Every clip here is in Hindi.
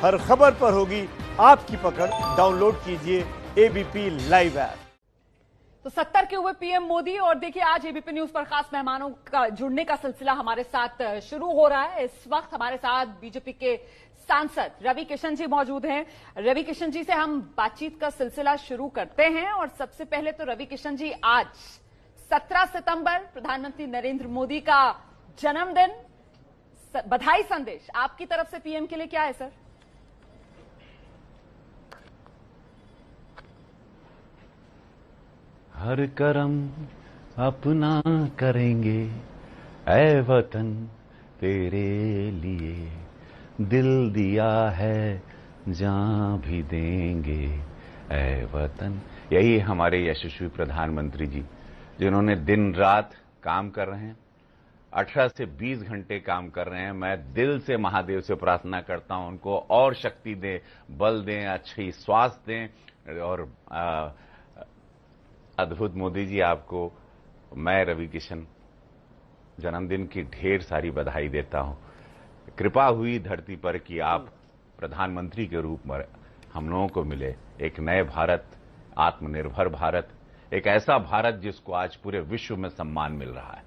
हर खबर पर होगी आपकी पकड़। डाउनलोड कीजिए एबीपी लाइव ऐप। तो 70 के हुए पीएम मोदी और देखिए आज एबीपी न्यूज पर खास मेहमानों का जुड़ने का सिलसिला हमारे साथ शुरू हो रहा है। इस वक्त हमारे साथ बीजेपी के सांसद रवि किशन जी मौजूद हैं। रवि किशन जी से हम बातचीत का सिलसिला शुरू करते हैं और सबसे पहले तो रवि किशन जी, आज 17 सितंबर प्रधानमंत्री नरेंद्र मोदी का जन्मदिन, बधाई संदेश आपकी तरफ से पीएम के लिए क्या है सर? हर करम अपना करेंगे ऐ वतन तेरे लिए, दिल दिया है जान भी देंगे ऐ वतन। यही हमारे यशस्वी प्रधानमंत्री जी, जिन्होंने दिन रात काम कर रहे हैं, 18 से 20 घंटे काम कर रहे हैं। मैं दिल से महादेव से प्रार्थना करता हूं उनको और शक्ति दें, बल दें, अच्छी स्वास्थ्य दें। और अद्भुत मोदी जी, आपको मैं रवि किशन जन्मदिन की ढेर सारी बधाई देता हूं। कृपा हुई धरती पर कि आप प्रधानमंत्री के रूप में हम लोगों को मिले। एक नए भारत, आत्मनिर्भर भारत, एक ऐसा भारत जिसको आज पूरे विश्व में सम्मान मिल रहा है।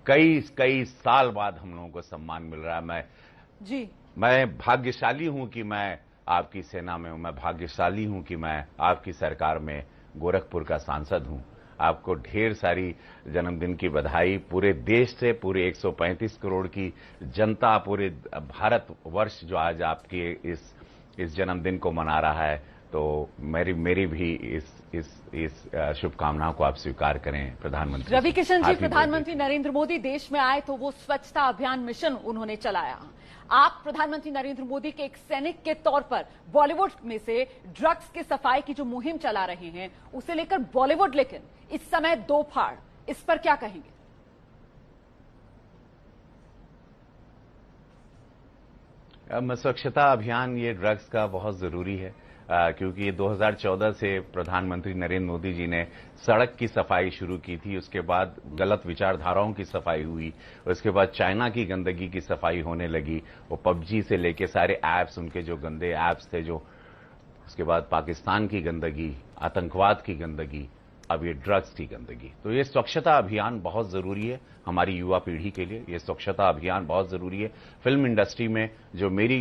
कई साल बाद हम लोगों को सम्मान मिल रहा है। मैं भाग्यशाली हूं कि मैं आपकी सेना में हूं। मैं भाग्यशाली हूं कि मैं आपकी सरकार में गोरखपुर का सांसद हूं। आपको ढेर सारी जन्मदिन की बधाई पूरे देश से, पूरे 135 करोड़ की जनता, पूरे भारतवर्ष जो आज आपके इस जन्मदिन को मना रहा है। तो मेरी भी इस शुभकामनाओं को आप स्वीकार करें प्रधानमंत्री। रवि किशन जी, प्रधानमंत्री नरेंद्र मोदी देश में आए तो वो स्वच्छता अभियान मिशन उन्होंने चलाया। आप प्रधानमंत्री नरेंद्र मोदी के एक सैनिक के तौर पर बॉलीवुड में से ड्रग्स की सफाई की जो मुहिम चला रहे हैं, उसे लेकर बॉलीवुड लेकिन इस समय दो फाड़, इस पर क्या कहेंगे? स्वच्छता अभियान, ये ड्रग्स का बहुत जरूरी है, क्योंकि 2014 से प्रधानमंत्री नरेंद्र मोदी जी ने सड़क की सफाई शुरू की थी। उसके बाद गलत विचारधाराओं की सफाई हुई। उसके बाद चाइना की गंदगी की सफाई होने लगी। वो पबजी से लेके सारे ऐप्स, उनके जो गंदे ऐप्स थे, जो उसके बाद पाकिस्तान की गंदगी, आतंकवाद की गंदगी, अब ये ड्रग्स की गंदगी। तो ये स्वच्छता अभियान बहुत जरूरी है हमारी युवा पीढ़ी के लिए। ये स्वच्छता अभियान बहुत जरूरी है फिल्म इंडस्ट्री में। जो मेरी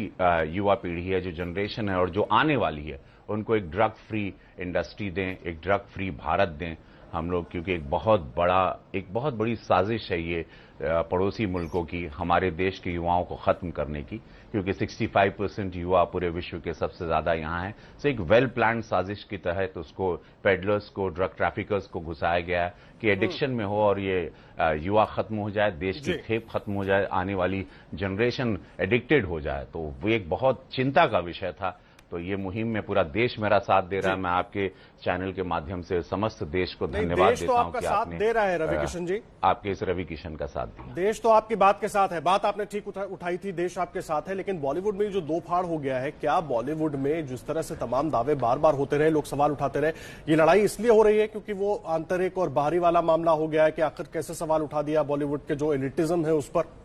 युवा पीढ़ी है, जो जनरेशन है और जो आने वाली है, उनको एक ड्रग फ्री इंडस्ट्री दें, एक ड्रग फ्री भारत दें हम लोग। क्योंकि एक बहुत बड़ी साजिश है ये पड़ोसी मुल्कों की, हमारे देश के युवाओं को खत्म करने की। क्योंकि 65% युवा पूरे विश्व के सबसे ज्यादा यहाँ हैं। तो एक वेल प्लान साजिश के तहत उसको पेडलर्स को, ड्रग ट्रैफिकर्स को घुसाया गया है कि एडिक्शन में हो और ये युवा खत्म हो जाए, देश की खेप खत्म हो जाए, आने वाली जनरेशन एडिक्टेड हो जाए। तो वो एक बहुत चिंता का विषय था। तो ये मुहिम में पूरा देश मेरा साथ दे रहा है। मैं आपके चैनल के माध्यम से समस्त देश को धन्यवाद देता हूं कि आपने दे रहा है रवि किशन जी, आपके इस रवि किशन का साथ दिया। देश तो आपकी बात के साथ है, बात आपने ठीक उठाई थी, देश आपके साथ है। लेकिन बॉलीवुड में जो दो फाड़ हो गया है, क्या बॉलीवुड में जिस तरह से तमाम दावे बार बार होते रहे, लोग सवाल उठाते रहे, ये लड़ाई इसलिए हो रही है क्योंकि वो आंतरिक और बाहरी वाला मामला हो गया है कि आखिर कैसे सवाल उठा दिया बॉलीवुड के जो एलिटिज्म है उस पर?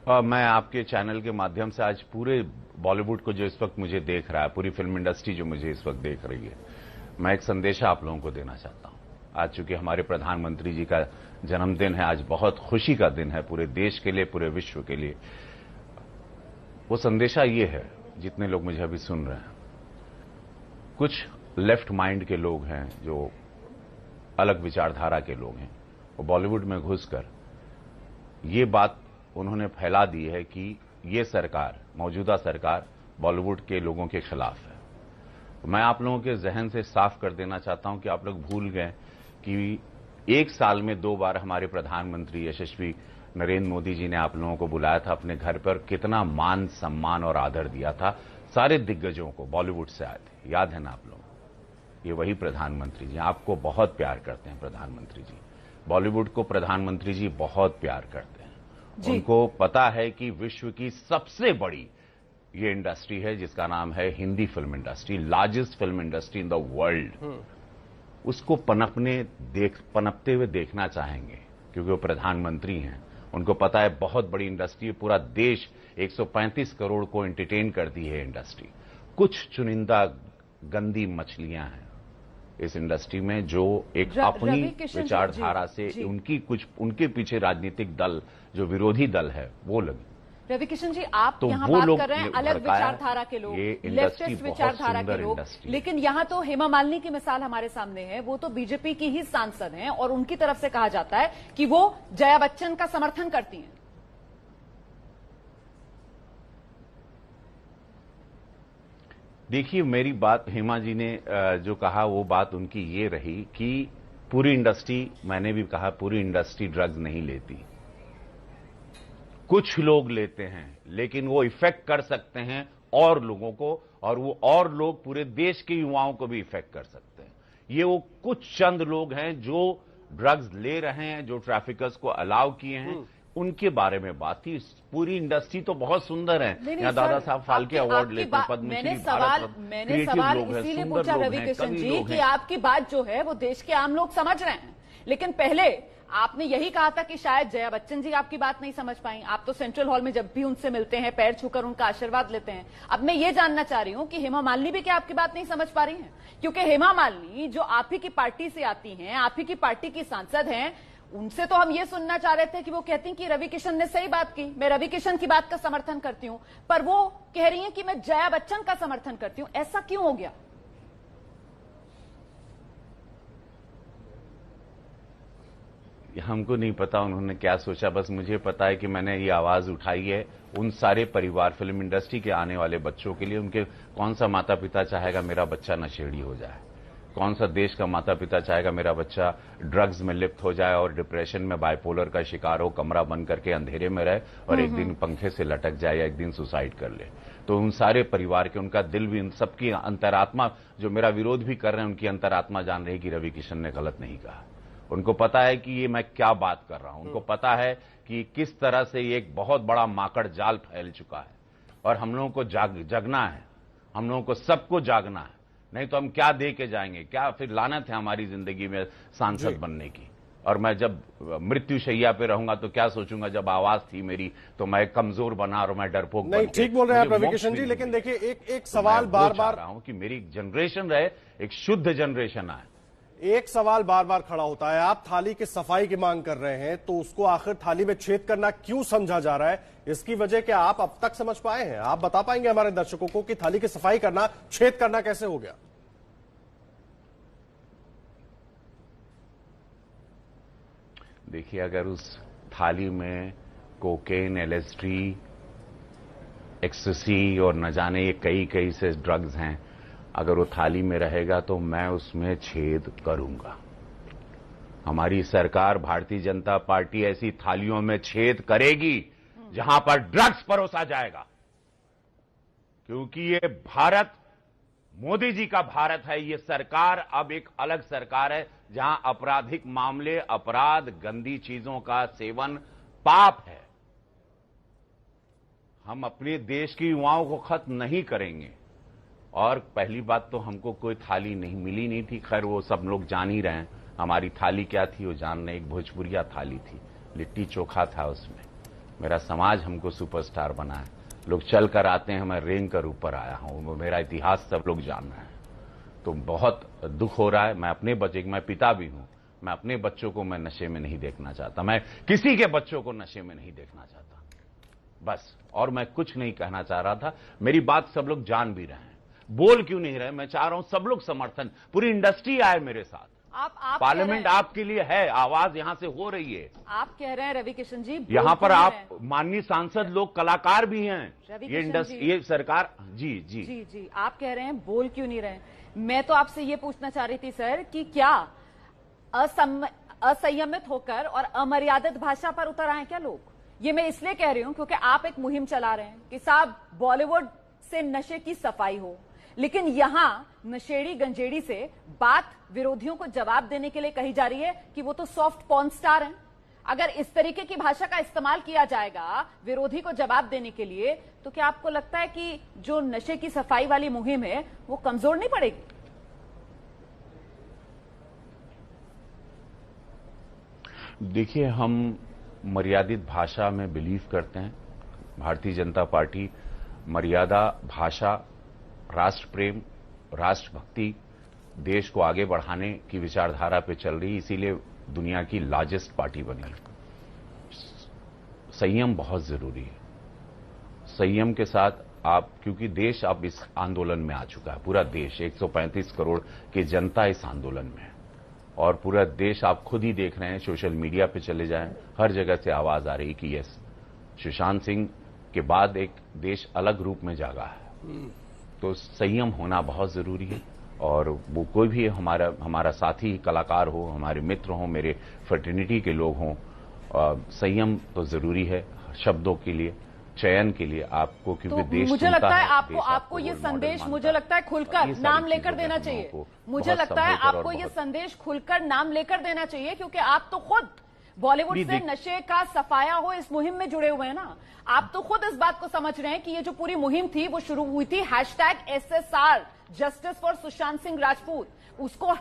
मैं आपके चैनल के माध्यम से आज पूरे बॉलीवुड को जो इस वक्त मुझे देख रहा है, पूरी फिल्म इंडस्ट्री जो मुझे इस वक्त देख रही है, मैं एक संदेशा आप लोगों को देना चाहता हूं। आज चूंकि हमारे प्रधानमंत्री जी का जन्मदिन है, आज बहुत खुशी का दिन है पूरे देश के लिए, पूरे विश्व के लिए। वो संदेशा ये है, जितने लोग मुझे अभी सुन रहे हैं, कुछ लेफ्ट माइंड के लोग हैं, जो अलग विचारधारा के लोग हैं, वो बॉलीवुड में घुसकर ये बात उन्होंने फैला दी है कि ये सरकार, मौजूदा सरकार, बॉलीवुड के लोगों के खिलाफ है। तो मैं आप लोगों के जहन से साफ कर देना चाहता हूं कि आप लोग भूल गए कि एक साल में 2 बार हमारे प्रधानमंत्री यशस्वी नरेंद्र मोदी जी ने आप लोगों को बुलाया था अपने घर पर। कितना मान, सम्मान और आदर दिया था सारे दिग्गजों को, बॉलीवुड से आए थे, याद है ना आप लोग? ये वही प्रधानमंत्री जी आपको बहुत प्यार करते हैं। प्रधानमंत्री जी बॉलीवुड को, प्रधानमंत्री जी बहुत प्यार करते हैं। उनको पता है कि विश्व की सबसे बड़ी ये इंडस्ट्री है जिसका नाम है Hindi film industry, largest film industry in the world. उसको पनपते हुए देखना चाहेंगे क्योंकि वो प्रधानमंत्री हैं। उनको पता है बहुत बड़ी इंडस्ट्री है, पूरा देश 135 करोड़ को एंटरटेन करती है इंडस्ट्री। कुछ चुनिंदा गंदी मछलियां हैं इस इंडस्ट्री में जो एक अपनी विचारधारा से उनके पीछे राजनीतिक दल जो विरोधी दल है वो लगे। रवि किशन जी, आप तो यहाँ बात कर रहे हैं अलग विचारधारा के लोग, लेफ्टिस्ट विचारधारा के लोग, लेकिन यहाँ तो हेमा मालिनी की मिसाल हमारे सामने है। वो तो बीजेपी की ही सांसद हैं और उनकी तरफ से कहा जाता है कि वो जया बच्चन का समर्थन करती हैं। देखिए, मेरी बात हेमा जी ने जो कहा वो बात उनकी ये रही कि पूरी इंडस्ट्री, मैंने भी कहा पूरी इंडस्ट्री ड्रग्स नहीं लेती, कुछ लोग लेते हैं, लेकिन वो इफेक्ट कर सकते हैं और लोगों को, और वो और लोग पूरे देश के युवाओं को भी इफेक्ट कर सकते हैं। ये वो कुछ चंद लोग हैं जो ड्रग्स ले रहे हैं, जो ट्रैफिकर्स को अलाउ किए हैं, उनके बारे में बात थी। पूरी इंडस्ट्री तो बहुत सुंदर है। यहाँ दादा साहब फाल्के अवार्ड लेते हैं, पद्मश्री, मैंने सवाल इसीलिए पूछा रवि किशन जी कि आपकी बात जो है वो देश के आम लोग समझ रहे हैं, लेकिन पहले आपने यही कहा था कि शायद जया बच्चन जी आपकी बात नहीं समझ पाई। आप तो सेंट्रल हॉल में जब भी उनसे मिलते हैं पैर छूकर उनका आशीर्वाद लेते हैं। अब मैं ये जानना चाह रही हूं कि हेमा मालिनी भी क्या आपकी बात नहीं समझ पा रही हैं? क्योंकि हेमा मालिनी जो आप ही की पार्टी से आती हैं, आप ही की पार्टी की सांसद हैं, उनसे तो हम ये सुनना चाह रहे थे कि वो कहती कि रवि किशन ने सही बात की, मैं रवि किशन की बात का समर्थन करती हूं, पर वो कह रही हैं कि मैं जया बच्चन का समर्थन करती हूं। ऐसा क्यों हो गया? हमको नहीं पता उन्होंने क्या सोचा, बस मुझे पता है कि मैंने ये आवाज उठाई है उन सारे परिवार, फिल्म इंडस्ट्री के आने वाले बच्चों के लिए। उनके कौन सा माता पिता चाहेगा मेरा बच्चा नशेड़ी हो जाए? कौन सा देश का माता पिता चाहेगा मेरा बच्चा ड्रग्स में लिप्त हो जाए और डिप्रेशन में, बाइपोलर का शिकार हो, कमरा बंद करके अंधेरे में रहे और एक दिन पंखे से लटक जाए या एक दिन सुसाइड कर ले? तो उन सारे परिवार के, उनका दिल भी, उन सबकी अंतरात्मा, जो मेरा विरोध भी कर रहे हैं, उनकी अंतरात्मा जान रही कि रवि किशन ने गलत नहीं कहा। उनको पता है कि ये मैं क्या बात कर रहा हूं, उनको पता है कि किस तरह से ये एक बहुत बड़ा माकड़ जाल फैल चुका है और हम लोगों को जगना है, हम लोगों को सबको जागना है, नहीं तो हम क्या दे के जाएंगे? क्या फिर लानत है हमारी जिंदगी में सांसद बनने की? और मैं जब मृत्यु शैया पे रहूंगा तो क्या सोचूंगा, जब आवाज थी मेरी तो मैं कमजोर बना और मैं डरपोक नहीं, ठीक बोल रहे हैं आप रवि किशन जी, लेकिन देखिए एक सवाल बार बार रहा हूं कि मेरी जनरेशन रहे, एक शुद्ध जनरेशन आए। एक सवाल बार बार खड़ा होता है, आप थाली की सफाई की मांग कर रहे हैं तो उसको आखिर थाली में छेद करना क्यों समझा जा रहा है? इसकी वजह क्या आप अब तक समझ पाए हैं? आप बता पाएंगे हमारे दर्शकों को कि थाली की सफाई करना छेद करना कैसे हो गया? देखिए, अगर उस थाली में कोकेन, एलएसडी, एक्ससी और न जाने ये कई से ड्रग्स हैं, अगर वो थाली में रहेगा तो मैं उसमें छेद करूंगा। हमारी सरकार, भारतीय जनता पार्टी ऐसी थालियों में छेद करेगी जहां पर ड्रग्स परोसा जाएगा, क्योंकि ये भारत मोदी जी का भारत है। ये सरकार अब एक अलग सरकार है जहां आपराधिक मामले, अपराध, गंदी चीजों का सेवन पाप है। हम अपने देश के युवाओं को खत्म नहीं करेंगे। और पहली बात तो हमको कोई थाली नहीं मिली नहीं थी, खैर वो सब लोग जान ही रहे हैं हमारी थाली क्या थी, वो जान रहे। एक भोजपुरिया थाली थी, लिट्टी चोखा था उसमें। मेरा समाज हमको सुपरस्टार बना है, लोग चल कर आते हैं, मैं रेंग कर ऊपर आया हूं, मेरा इतिहास सब लोग जान रहे हैं। तो बहुत दुख हो रहा है। मैं अपने बच्चे, मैं पिता भी हूं, मैं अपने बच्चों को मैं नशे में नहीं देखना चाहता, मैं किसी के बच्चों को नशे में नहीं देखना चाहता, बस। और मैं कुछ नहीं कहना चाह रहा था, मेरी बात सब लोग जान भी रहे हैं। बोल क्यों नहीं रहे? मैं चाह रहा हूं सब लोग समर्थन, पूरी इंडस्ट्री आए मेरे साथ। आप पार्लियामेंट आपके लिए है, आवाज यहां से हो रही है। आप कह रहे हैं रवि किशन जी, यहां पर आप माननीय सांसद लोग कलाकार भी हैं, ये इंडस्ट्री, ये सरकार। जी जी जी जी, आप कह रहे हैं बोल क्यों नहीं रहे? मैं तो आपसे ये पूछना चाह रही थी सर कि क्या असंयमित होकर और अमर्यादित भाषा पर उतर आए क्या लोग? ये मैं इसलिए कह रही हूं क्योंकि आप एक मुहिम चला रहे हैं कि साहब बॉलीवुड से नशे की सफाई हो, लेकिन यहां नशेड़ी गंजेड़ी से बात विरोधियों को जवाब देने के लिए कही जा रही है कि वो तो सॉफ्ट पॉर्न स्टार हैं। अगर इस तरीके की भाषा का इस्तेमाल किया जाएगा विरोधी को जवाब देने के लिए, तो क्या आपको लगता है कि जो नशे की सफाई वाली मुहिम है वो कमजोर नहीं पड़ेगी? देखिए, हम मर्यादित भाषा में बिलीव करते हैं। भारतीय जनता पार्टी मर्यादा, भाषा, राष्ट्र प्रेम, राष्ट्रभक्ति, देश को आगे बढ़ाने की विचारधारा पे चल रही, इसीलिए दुनिया की लार्जेस्ट पार्टी बनी। संयम बहुत जरूरी है। संयम के साथ आप, क्योंकि देश अब इस आंदोलन में आ चुका है, पूरा देश 135 करोड़ की जनता इस आंदोलन में है और पूरा देश आप खुद ही देख रहे हैं, सोशल मीडिया पे चले जाएं, हर जगह से आवाज आ रही कि यस, सुशांत सिंह के बाद एक देश अलग रूप में जागा है। तो संयम होना बहुत जरूरी है और वो कोई भी हमारा साथी कलाकार हो, हमारे मित्र हो, मेरे फ्रेटर्निटी के लोग हों, संयम तो जरूरी है शब्दों के लिए, चयन के लिए आपको, क्योंकि तो देश मुझे लगता है आपको आपको ये संदेश, मुझे लगता है खुलकर नाम लेकर देना चाहिए। मुझे लगता है आपको ये संदेश खुलकर नाम लेकर देना चाहिए, क्योंकि आप तो खुद बॉलीवुड से नशे का सफाया हो इस मुहिम में जुड़े हुए हैं ना। आप तो खुद इस बात को समझ रहे हैं कि ये जो पूरी मुहिम थी वो शुरू हुई थी #SSR justice for Sushant Singh Rajput, उसको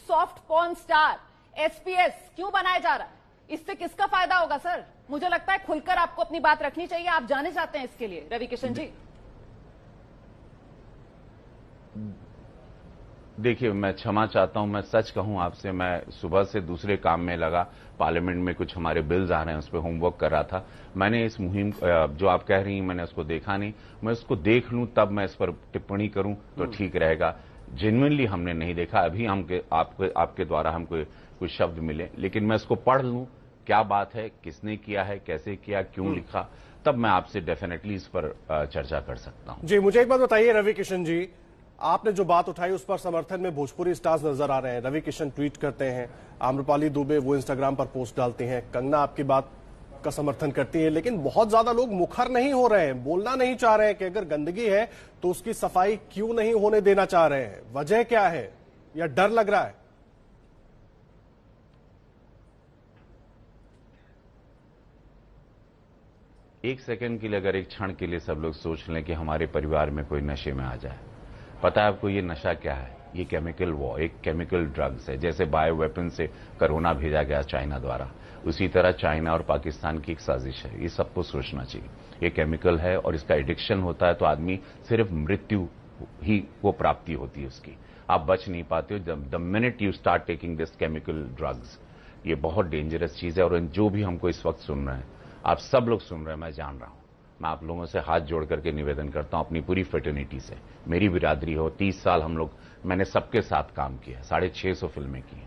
#सॉफ्ट पॉर्न स्टार SPS क्यों बनाया जा रहा है? इससे किसका फायदा होगा सर? मुझे लगता है खुलकर आपको अपनी बात रखनी चाहिए। आप जाने चाहते हैं इसके लिए रवि किशन जी? देखिए, मैं क्षमा चाहता हूं, मैं सच कहूं आपसे, मैं सुबह से दूसरे काम में लगा, पार्लियामेंट में कुछ हमारे बिल्स आ रहे हैं, उस पर होमवर्क कर रहा था। मैंने इस मुहिम, जो आप कह रही हैं, मैंने उसको देखा नहीं। मैं उसको देख लूं तब मैं इस पर टिप्पणी करूं तो ठीक रहेगा। जेन्युइनली हमने नहीं देखा, अभी आपके द्वारा हमको कुछ शब्द मिले, लेकिन मैं इसको पढ़ लूं, क्या बात है, किसने किया है, कैसे किया, क्यों लिखा, तब मैं आपसे डेफिनेटली इस पर चर्चा कर सकता हूं। जी, मुझे एक बात बताइए रवि किशन जी, आपने जो बात उठाई उस पर समर्थन में भोजपुरी स्टार्स नजर आ रहे हैं। रवि किशन ट्वीट करते हैं, आम्रपाली दुबे वो इंस्टाग्राम पर पोस्ट डालती हैं, कंगना आपकी बात का समर्थन करती है, लेकिन बहुत ज्यादा लोग मुखर नहीं हो रहे हैं, बोलना नहीं चाह रहे हैं कि अगर गंदगी है तो उसकी सफाई क्यों नहीं होने देना चाह रहे हैं। वजह क्या है, या डर लग रहा है? एक सेकंड के लिए, अगर एक क्षण के लिए सब लोग सोच लें कि हमारे परिवार में कोई नशे में आ जाए। पता है आपको ये नशा क्या है? ये केमिकल वॉर, एक केमिकल ड्रग्स है। जैसे बायो वेपन से कोरोना भेजा गया चाइना द्वारा, उसी तरह चाइना और पाकिस्तान की एक साजिश है। ये सबको सोचना चाहिए। ये केमिकल है और इसका एडिक्शन होता है तो आदमी सिर्फ मृत्यु ही को प्राप्ति होती है उसकी, आप बच नहीं पाते हो। The minute you start taking this chemical drugs, ये बहुत डेंजरस चीज है। और जो भी हमको इस वक्त सुन रहे हैं, आप सब लोग सुन रहे हैं, मैं जान रहा हूं, मैं आप लोगों से हाथ जोड़ करके निवेदन करता हूं, अपनी पूरी फ्रेटर्निटी से, मेरी बिरादरी हो, 30 साल हम लोग, मैंने सबके साथ काम किया, 650 फिल्में की।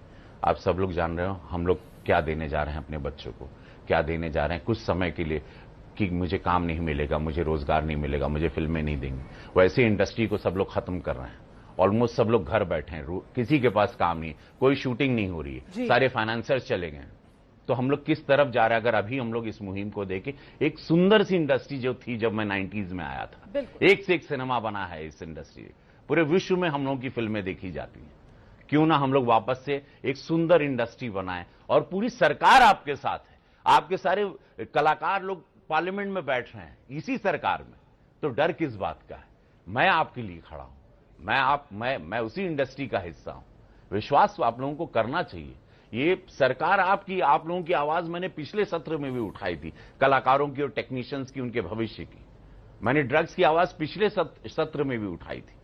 आप सब लोग जान रहे हो हम लोग क्या देने जा रहे हैं अपने बच्चों को, क्या देने जा रहे हैं कुछ समय के लिए, कि मुझे काम नहीं मिलेगा, मुझे रोजगार नहीं मिलेगा, मुझे फिल्में नहीं देंगे। वैसे इंडस्ट्री को सब लोग खत्म कर रहे हैं। ऑलमोस्ट सब लोग घर बैठे हैं, किसी के पास काम नहीं, कोई शूटिंग नहीं हो रही है, सारे फाइनेंसर्स चले गए। तो हम लोग किस तरफ जा रहे हैं? अगर अभी हम लोग इस मुहिम को देखें, एक सुंदर सी इंडस्ट्री जो थी जब मैं 90s में आया था, एक से एक सिनेमा बना है इस इंडस्ट्री, पूरे विश्व में हम लोगों की फिल्में देखी जाती हैं। क्यों ना हम लोग वापस से एक सुंदर इंडस्ट्री बनाएं, और पूरी सरकार आपके साथ है, आपके सारे कलाकार लोग पार्लियामेंट में बैठ रहे हैं इसी सरकार में, तो डर किस बात का है? मैं आपके लिए खड़ा हूं, मैं उसी इंडस्ट्री का हिस्सा हूं। विश्वास आप लोगों को करना चाहिए। ये सरकार आपकी, आप लोगों की आवाज मैंने पिछले सत्र में भी उठाई थी, कलाकारों की और टेक्नीशियंस की, उनके भविष्य की। मैंने ड्रग्स की आवाज पिछले सत्र में भी उठाई थी।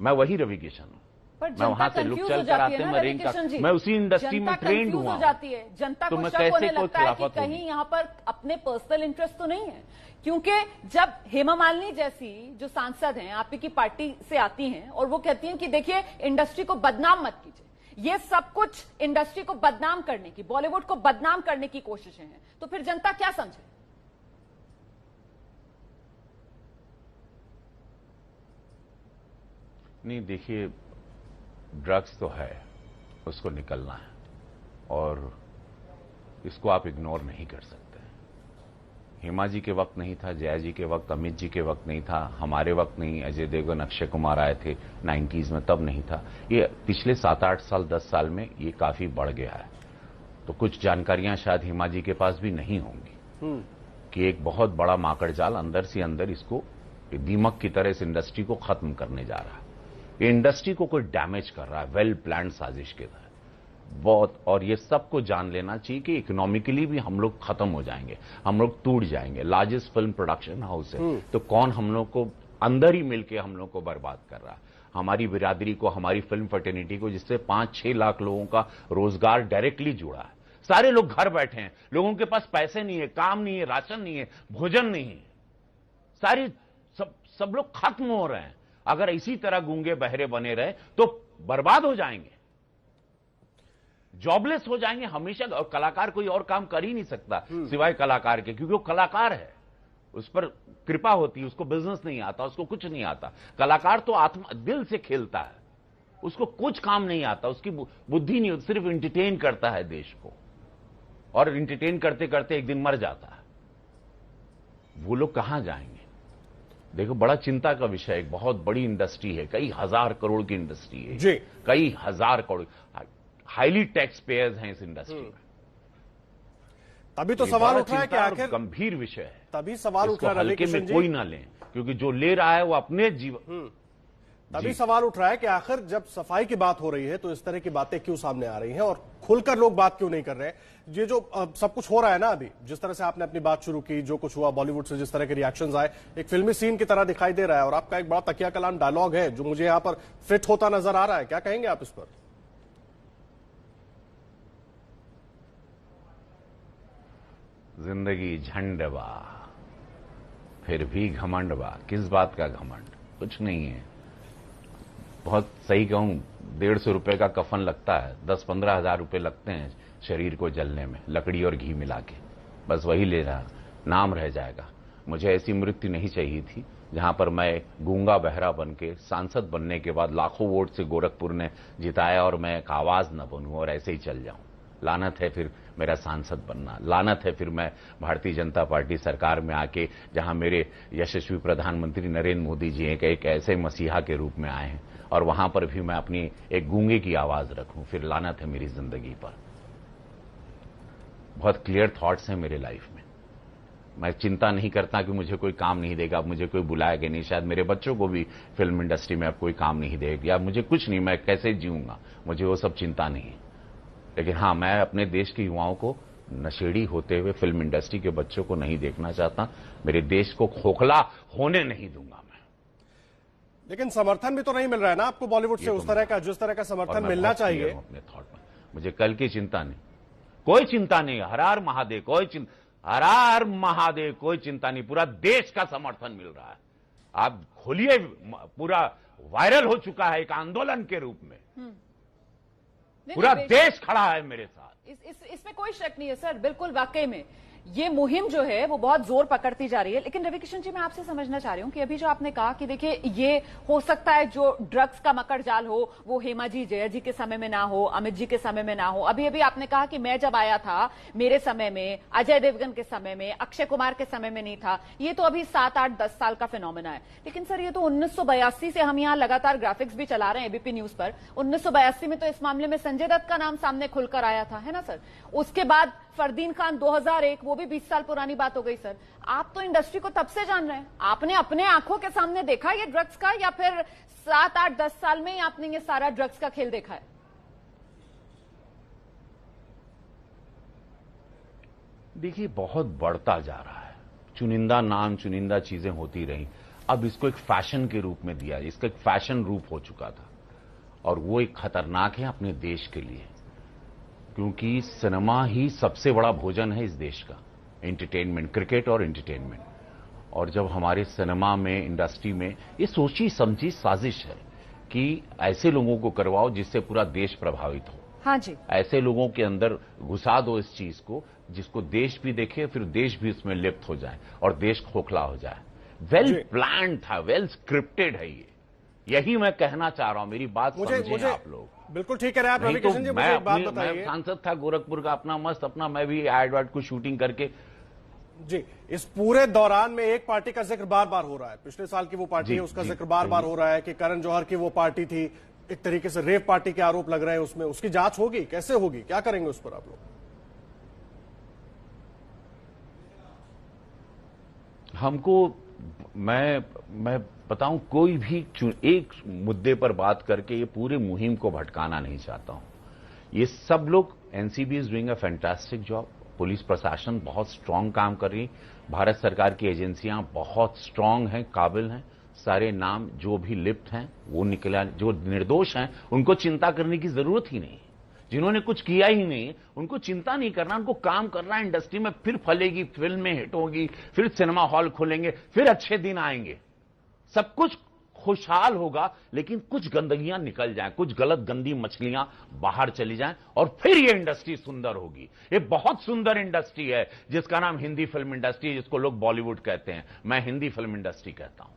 मैं वही रवि किशन हूं। मैं वहां से लुक चल कर आते हैं, मैं रेंग का, मैं उसी इंडस्ट्री में ट्रेंड हुआ। जाती है जनता, तो को मैं शक होने कैसे लगता है कि कहीं यहाँ पर अपने पर्सनल इंटरेस्ट तो नहीं है। क्योंकि जब हेमा मालिनी जैसी जो सांसद हैं आपकी पार्टी से आती हैं और वो कहती हैं कि देखिए इंडस्ट्री को बदनाम मत कीजिए, ये सब कुछ इंडस्ट्री को बदनाम करने की, बॉलीवुड को बदनाम करने की कोशिशें हैं, तो फिर जनता क्या समझे? नहीं, देखिए, ड्रग्स तो है, उसको निकलना है, और इसको आप इग्नोर नहीं कर सकते। हेमा जी के वक्त नहीं था, जया जी के वक्त, अमित जी के वक्त नहीं था, हमारे वक्त नहीं, अजय देवगन, अक्षय कुमार आए थे 90s में, तब नहीं था। ये पिछले 7-8 साल, 10 साल में ये काफी बढ़ गया है। तो कुछ जानकारियां शायद हेमा जी के पास भी नहीं होंगी कि एक बहुत बड़ा माकड़ जाल अंदर से अंदर इसको दीमक की तरह इस इंडस्ट्री को खत्म करने जा रहा है। ये इंडस्ट्री को कोई डैमेज कर रहा है, वेल प्लान्ड साजिश के तहत। बहुत, और ये सबको जान लेना चाहिए कि इकोनॉमिकली भी हम लोग खत्म हो जाएंगे, हम लोग टूट जाएंगे। लार्जेस्ट फिल्म प्रोडक्शन हाउस है, तो कौन हम लोग को अंदर ही मिलके हम लोग को बर्बाद कर रहा है? हमारी बिरादरी को, हमारी फिल्म फर्टेनिटी को, जिससे 5-6 लाख लोगों का रोजगार डायरेक्टली जुड़ा है। सारे लोग घर बैठे हैं, लोगों के पास पैसे नहीं है, काम नहीं है, राशन नहीं है, भोजन नहीं है, सब लोग खत्म हो रहे हैं। अगर इसी तरह गूंगे बहरे बने रहे तो बर्बाद हो जाएंगे, जॉबलेस हो जाएंगे हमेशा। और कलाकार कोई और काम कर ही नहीं सकता सिवाय कलाकार के, क्योंकि वो कलाकार है, उस पर कृपा होती है, उसको बिजनेस नहीं आता, उसको कुछ नहीं आता। कलाकार तो आत्मा दिल से खेलता है, उसको कुछ काम नहीं आता, उसकी बुद्धि नहीं होती, सिर्फ एंटरटेन करता है देश को, और एंटरटेन करते करते एक दिन मर जाता है। वो लोग कहां जाएंगे? देखो, बड़ा चिंता का विषय है। एक बहुत बड़ी इंडस्ट्री है, कई हजार करोड़ की इंडस्ट्री है जी, कई हजार करोड़, हाईली टैक्स पेयर्स हैं इस इंडस्ट्री में। तभी तो सवाल उठ रहा है कि आखिर गंभीर विषय है, तभी सवाल उठ रहा है हल्के में कोई ना लें, क्योंकि जो ले रहा है वो अपने जीवन। तभी सवाल उठ रहा है कि आखिर जब सफाई की बात हो रही है तो इस तरह की बातें क्यों सामने आ रही हैं और खुलकर लोग बात क्यों नहीं कर रहे हैं? ये जो सब कुछ हो रहा है ना, अभी जिस तरह से आपने अपनी बात शुरू की, जो कुछ हुआ बॉलीवुड से, जिस तरह के रिएक्शंस आए, एक फिल्मी सीन की तरह दिखाई दे रहा है, और आपका एक बड़ा तकिया कलाम डायलॉग है जो मुझे यहां पर फिट होता नजर आ रहा है। क्या कहेंगे आप इस पर? जिंदगी झंड बा फिर भी घमंड बा। किस बात का घमंड? कुछ नहीं है। बहुत सही कहूं, 150 रुपए का कफन लगता है, 10-15 हजार रुपए लगते हैं शरीर को जलने में, लकड़ी और घी मिला के, बस वही ले रहा, नाम रह जाएगा। मुझे ऐसी मृत्यु नहीं चाहिए थी जहां पर मैं गूंगा बहरा बन के सांसद बनने के बाद लाखों वोट से गोरखपुर ने जिताया और मैं एक आवाज न बनूं और ऐसे ही चल जाऊं। लानत है फिर मेरा सांसद बनना, लानत है फिर मैं भारतीय जनता पार्टी सरकार में आके, जहां मेरे यशस्वी प्रधानमंत्री नरेंद्र मोदी जी एक ऐसे मसीहा के रूप में आए हैं, और वहां पर भी मैं अपनी एक गूंगे की आवाज रखूं। फिर लानत है मेरी जिंदगी पर। बहुत क्लियर थॉट्स हैं मेरे लाइफ में। मैं चिंता नहीं करता कि मुझे कोई काम नहीं देगा, अब मुझे कोई बुलाएगा नहीं, शायद मेरे बच्चों को भी फिल्म इंडस्ट्री में अब कोई काम नहीं देगा, या मुझे कुछ नहीं, मैं कैसे जीऊंगा, मुझे वो सब चिंता नहीं। लेकिन हाँ, मैं अपने देश के युवाओं को नशेड़ी होते हुए फिल्म इंडस्ट्री के बच्चों को नहीं देखना चाहता। मेरे देश को खोखला होने नहीं दूंगा मैं। लेकिन समर्थन भी तो नहीं मिल रहा है ना आपको बॉलीवुड से, उस तरह का, जिस तरह का समर्थन मिलना चाहिए। अपने थॉट में मुझे कल की चिंता नहीं, कोई चिंता नहीं। हर हर महादेव, कोई चिंता, हर हर महादेव, कोई चिंता नहीं। पूरा देश का समर्थन मिल रहा है। आप खोलिए, पूरा वायरल हो चुका है एक आंदोलन के रूप में। पूरा देश खड़ा है मेरे साथ। इसमें कोई शक नहीं है सर, बिल्कुल वाकई में ये मुहिम जो है वो बहुत जोर पकड़ती जा रही है। लेकिन रवि किशन जी, मैं आपसे समझना चाह रही हूं कि अभी जो आपने कहा कि देखिए, ये हो सकता है जो ड्रग्स का मकर जाल हो वो हेमा जी, जया जी के समय में ना हो, अमित जी के समय में ना हो। अभी अभी आपने कहा कि मैं जब आया था मेरे समय में, अजय देवगन के समय में, अक्षय कुमार के समय में नहीं था। ये तो अभी 7-8-10 साल का फिनोमेना है। लेकिन सर, ये तो 1982 से हम यहाँ लगातार ग्राफिक्स भी चला रहे हैं एबीपी न्यूज पर। 1982 में तो इस मामले में संजय दत्त का नाम सामने खुलकर आया था, है ना सर? उसके बाद फरदीन खान 2001, वो भी 20 साल पुरानी बात हो गई सर। आप तो इंडस्ट्री को तब से जान रहे हैं, आपने अपने आंखों के सामने देखा ये ड्रग्स का, या फिर 7-8-10 साल में ही आपने ये सारा ड्रग्स का खेल देखा है? देखिए, बहुत बढ़ता जा रहा है। चुनिंदा नाम, चुनिंदा चीजें होती रही, अब इसको एक फैशन के रूप में दिया। इसका एक फैशन रूप हो चुका था, और वो एक खतरनाक है अपने देश के लिए, क्योंकि सिनेमा ही सबसे बड़ा भोजन है इस देश का। एंटरटेनमेंट, क्रिकेट और एंटरटेनमेंट। और जब हमारे सिनेमा में, इंडस्ट्री में ये सोची समझी साजिश है कि ऐसे लोगों को करवाओ जिससे पूरा देश प्रभावित हो। हाँ जी, ऐसे लोगों के अंदर घुसा दो इस चीज को जिसको देश भी देखे, फिर देश भी उसमें लिप्त हो जाए और देश खोखला हो जाए। वेल प्लान था, वेल स्क्रिप्टेड है ये। यही मैं कहना चाह रहा हूं। मेरी बात समझें आप लोग। बिल्कुल ठीक कह रहे हैं आप रवि किशन जी। मुझे एक बात बताइए, मैं सांसद था गोरखपुर का, अपना मस्त अपना, मैं भी एड वाड को शूटिंग करके जी। इस पूरे दौरान में एक पार्टी का जिक्र बार बार हो रहा है, पिछले साल की वो पार्टी है, उसका जिक्र बार बार हो रहा है कि करण जौहर की वो पार्टी थी, एक तरीके से रेव पार्टी के आरोप लग रहे हैं उसमें। उसकी जांच होगी, कैसे होगी, क्या करेंगे उस पर आप लोग? हमको, मैं बताऊं, कोई भी एक मुद्दे पर बात करके ये पूरे मुहिम को भटकाना नहीं चाहता हूं। ये सब लोग, NCB is doing a fantastic job. Police प्रशासन बहुत स्ट्रांग काम कर रही, भारत सरकार की एजेंसियां बहुत स्ट्रांग हैं, काबिल हैं। सारे नाम जो भी लिप्त हैं वो निकला, जो निर्दोष हैं उनको चिंता करने की जरूरत ही नहीं। जिन्होंने कुछ किया ही नहीं उनको चिंता नहीं करना, उनको काम करना है। इंडस्ट्री में फिर फलेगी, फिल्में हिट होगी, फिर सिनेमा हॉल खुलेंगे, फिर अच्छे दिन आएंगे, सब कुछ खुशहाल होगा। लेकिन कुछ गंदगियां निकल जाएं, कुछ गलत गंदी मछलियां बाहर चली जाएं और फिर ये इंडस्ट्री सुंदर होगी। ये बहुत सुंदर इंडस्ट्री है जिसका नाम हिंदी फिल्म इंडस्ट्री, जिसको लोग बॉलीवुड कहते हैं, मैं हिंदी फिल्म इंडस्ट्री कहता हूं।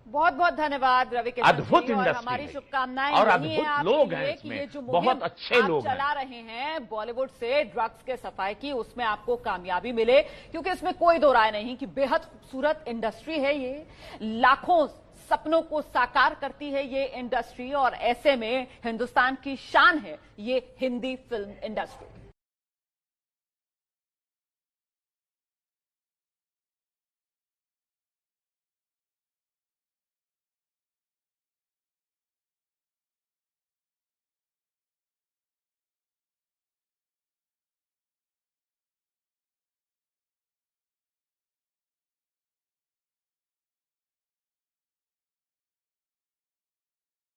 बहुत बहुत धन्यवाद रवि किशन अद्भुत जी, और इंडस्ट्री हमारी शुभकामनाएं और यही हैं अद्भुत लोग हैं कि इसमें, ये जो बहुत अच्छे लोग चला रहे हैं बॉलीवुड से ड्रग्स के सफाई की, उसमें आपको कामयाबी मिले, क्योंकि इसमें कोई दो राय नहीं कि बेहद खूबसूरत इंडस्ट्री है ये, लाखों सपनों को साकार करती है ये इंडस्ट्री, और ऐसे में हिंदुस्तान की शान है ये हिंदी फिल्म इंडस्ट्री।